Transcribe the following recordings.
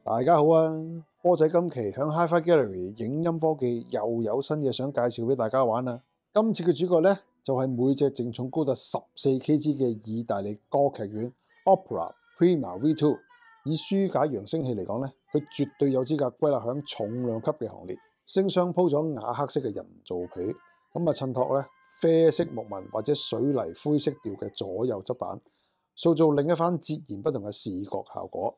大家好啊！波仔今期響 Hi-Fi Gallery 影音科技又有新嘢想介紹俾大家玩啦。今次嘅主角呢，就係每隻淨重高達14kg嘅意大利歌劇院 Opera Prima V2。以書架揚聲器嚟講呢，佢絕對有資格歸納響重量級嘅行列。聲箱鋪咗瓦黑色嘅人造皮，襯托呢啡色木紋或者水泥灰色調嘅左右側板，塑造另一番截然不同嘅視覺效果。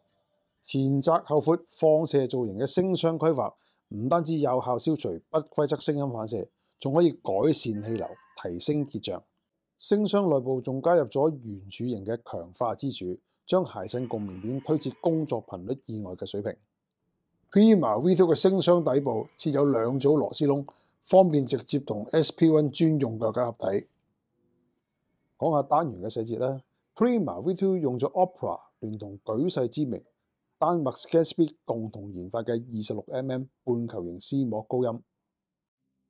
前窄後闊放射造型嘅聲箱規劃，唔單止有效消除不規則聲音反射，仲可以改善氣流，提升結像。聲箱內部仲加入咗圓柱形嘅強化支柱，將諧振共鳴點推至工作頻率以外嘅水平。Prima V2 嘅聲箱底部設有兩組螺絲窿，方便直接同 SP1 專用腳架合體。講下單元嘅細節啦。Prima V2 用咗 Opera 聯同舉世知名丹麥 ScanSpeed 共同研發嘅 26mm 半球形絲膜高音，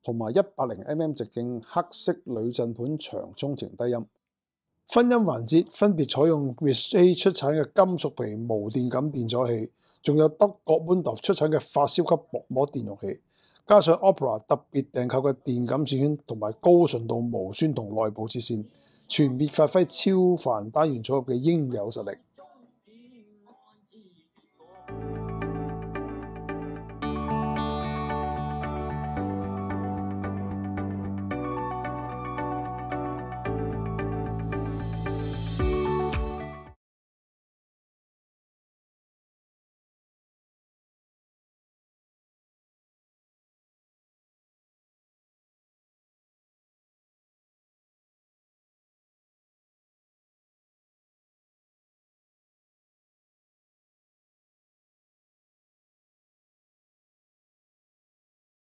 同埋 180mm 直徑黑色鋁振盤長沖程低音。分音環節分別採用 RISC-A 出產嘅金屬皮無電感電阻器，仲有德國 Mundorf 出產嘅發燒級薄膜電容器，加上 Opera 特別訂購嘅電感線圈同埋高純度無酸銅內部切線，全面發揮超凡單元組合嘅應有實力。